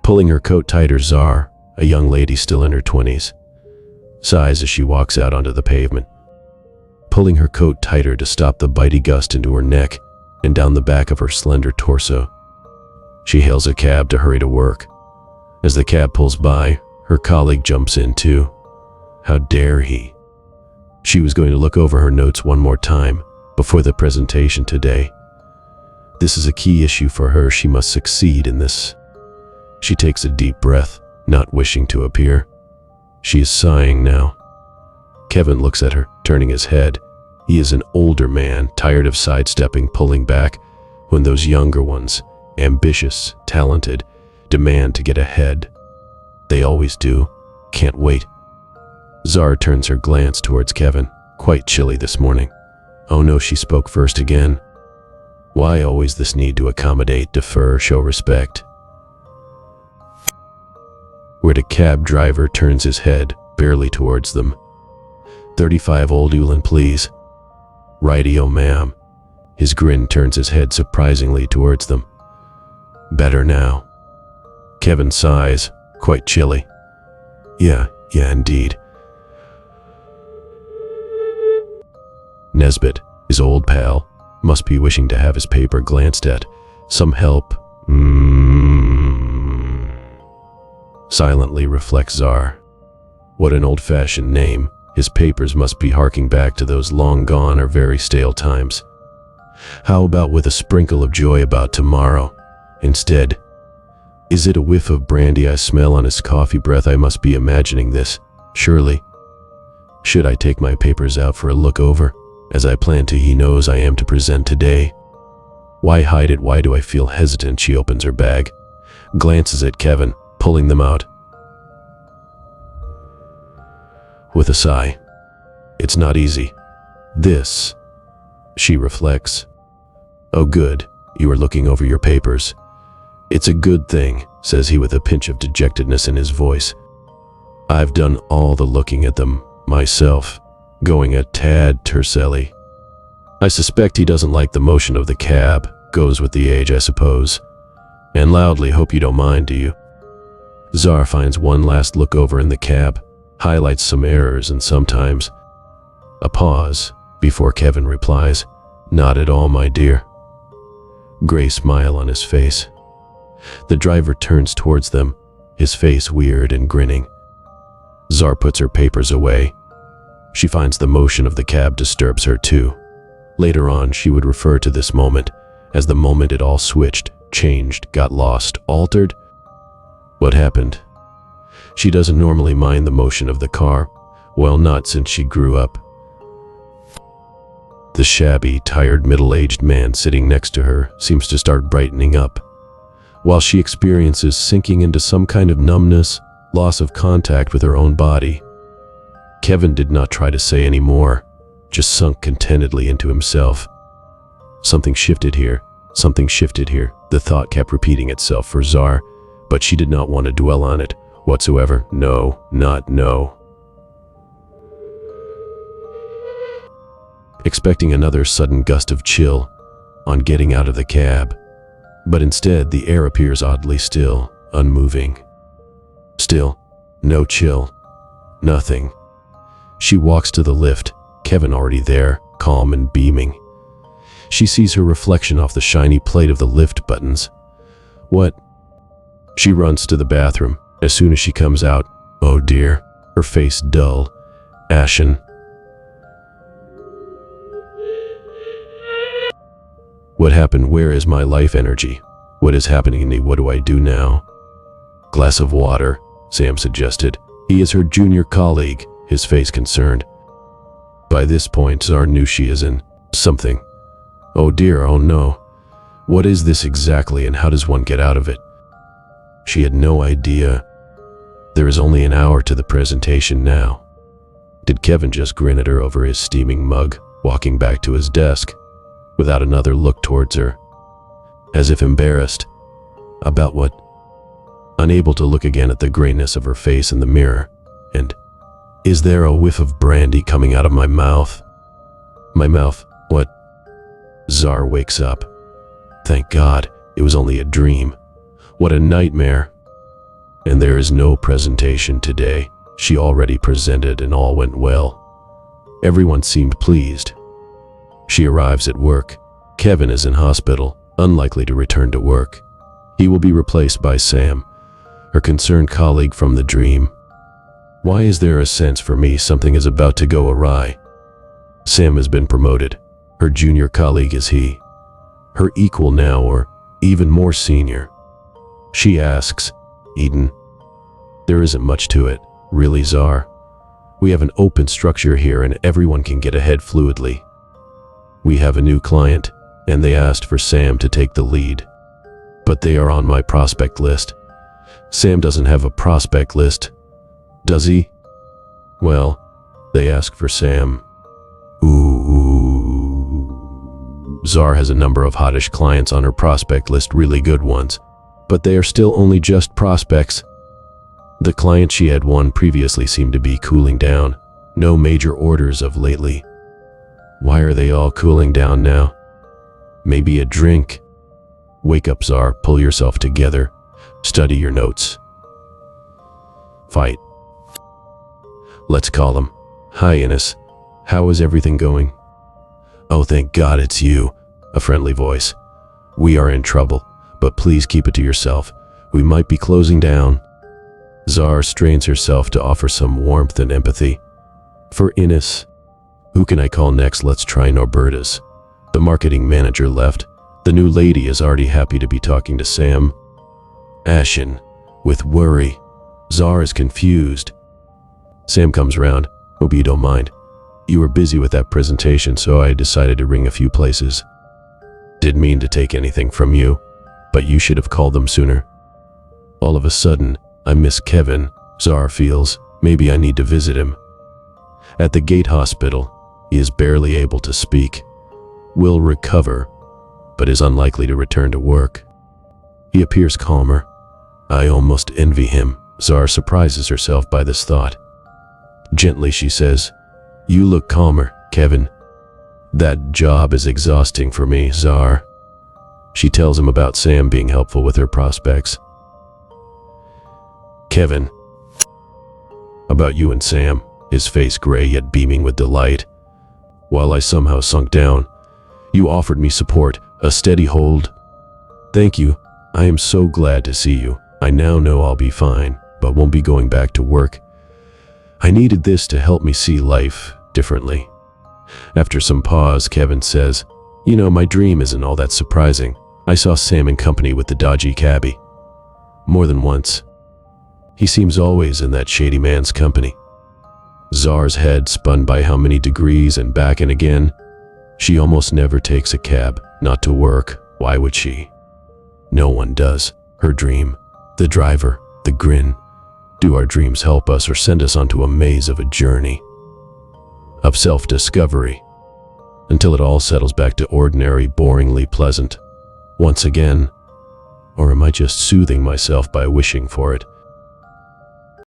Pulling her coat tighter, Zar, a young lady still in her 20s, sighs as she walks out onto the pavement. Pulling her coat tighter to stop the bitey gust into her neck and down the back of her slender torso, she hails a cab to hurry to work. As the cab pulls by, her colleague jumps in too. How dare he? She was going to look over her notes one more time before the presentation today. This is a key issue for her. She must succeed in this. She takes a deep breath, not wishing to appear. She is sighing now. Kevin looks at her, turning his head. He is an older man, tired of sidestepping, pulling back, when those younger ones, ambitious, talented, demand to get ahead. They always do. Can't wait. Zara turns her glance towards Kevin, quite chilly this morning. Oh no, she spoke first again. Why always this need to accommodate, defer, show respect? Where the cab driver turns his head, barely towards them. 35 Old Ulan, please. Righty-o, ma'am. His grin turns his head surprisingly towards them. Better now. Kevin sighs, quite chilly. Yeah, indeed. Nesbitt, his old pal, must be wishing to have his paper glanced at. Some help. Silently reflects Zar. What an old-fashioned name. His papers must be harking back to those long gone or very stale times. How about with a sprinkle of joy about tomorrow? Instead, is it a whiff of brandy I smell on his coffee breath? I must be imagining this, surely. Should I take my papers out for a look over, as I plan to? He knows I am to present today. Why hide it? Why do I feel hesitant? She opens her bag, glances at Kevin, pulling them out. With a sigh. It's not easy. This, she reflects. Oh good, you are looking over your papers. It's a good thing, says he with a pinch of dejectedness in his voice. I've done all the looking at them myself, going a tad terselli. I suspect he doesn't like the motion of the cab. Goes with the age, I suppose. And loudly, hope you don't mind, do you? Zar finds one last look over in the cab, highlights some errors and sometimes a pause before Kevin replies, Not at all, my dear. Gray smile on his face. The driver turns towards them, his face weird and grinning. Zar puts her papers away. She finds the motion of the cab disturbs her too. Later on, she would refer to this moment as the moment it all switched, changed, got lost, altered. What happened? She doesn't normally mind the motion of the car. Well, not since she grew up. The shabby, tired, middle-aged man sitting next to her seems to start brightening up, while she experiences sinking into some kind of numbness, loss of contact with her own body. Kevin did not try to say any more, just sunk contentedly into himself. Something shifted here, something shifted here. The thought kept repeating itself for Zar, but she did not want to dwell on it whatsoever. No, not no. Expecting another sudden gust of chill on getting out of the cab, but instead the air appears oddly still, unmoving. Still, no chill, nothing. She walks to the lift, Kevin already there, calm and beaming. She sees her reflection off the shiny plate of the lift buttons. What? She runs to the bathroom. As soon as she comes out, oh dear, her face dull, ashen. What happened? Where is my life energy? What is happening to me? What do I do now? Glass of water, Sam suggested. He is her junior colleague, his face concerned. By this point, Zar knew she is in something. Oh dear, oh no. What is this exactly, and how does one get out of it? She had no idea. There is only an hour to the presentation now. Did Kevin just grin at her over his steaming mug, walking back to his desk, without another look towards her, as if embarrassed? About what? Unable to look again at the grayness of her face in the mirror, and is there a whiff of brandy coming out of my mouth? My mouth, what? Zar wakes up. Thank God, it was only a dream. What a nightmare. And there is no presentation today. She already presented and all went well. Everyone seemed pleased. She arrives at work. Kevin is in hospital, unlikely to return to work. He will be replaced by Sam, her concerned colleague from the dream. Why is there a sense for me something is about to go awry? Sam has been promoted. Her junior colleague is he. Her equal now, or even more senior. She asks, Eden. There isn't much to it, really, Czar. We have an open structure here and everyone can get ahead fluidly. We have a new client, and they asked for Sam to take the lead. But they are on my prospect list. Sam doesn't have a prospect list, does he? Well, they ask for Sam. Ooh. Czar has a number of hottish clients on her prospect list, really good ones. But they are still only just prospects. The client she had won previously seemed to be cooling down. No major orders of lately. Why are they all cooling down now? Maybe a drink. Wake up, Czar. Pull yourself together. Study your notes. Fight. Let's call him. Hi, Ines. How is everything going? Oh, thank God it's you. A friendly voice. We are in trouble, but please keep it to yourself. We might be closing down. Czar strains herself to offer some warmth and empathy. For Ines. Who can I call next? Let's try Norberta's. The marketing manager left. The new lady is already happy to be talking to Sam. Ashen, with worry. Czar is confused. Sam comes round. Hope you don't mind. You were busy with that presentation, so I decided to ring a few places. Didn't mean to take anything from you, but you should have called them sooner. All of a sudden, I miss Kevin. Czar feels maybe I need to visit him. At the Gate Hospital, he is barely able to speak. Will recover, but is unlikely to return to work. He appears calmer. I almost envy him. Czar surprises herself by this thought. Gently she says, You look calmer, Kevin. That job is exhausting for me, Czar. She tells him about Sam being helpful with her prospects. Kevin. About you and Sam, his face gray yet beaming with delight. While I somehow sunk down, you offered me support, a steady hold. Thank you. I am so glad to see you. I now know I'll be fine, but won't be going back to work. I needed this to help me see life differently. After some pause, Kevin says, You know, my dream isn't all that surprising. I saw Sam in company with the dodgy cabbie. More than once. He seems always in that shady man's company. Czar's head spun by how many degrees and back and again. She almost never takes a cab, not to work. Why would she? No one does. Her dream, the driver, the grin. Do our dreams help us or send us onto a maze of a journey? Of self-discovery. Until it all settles back to ordinary, boringly pleasant. Once again. Or am I just soothing myself by wishing for it?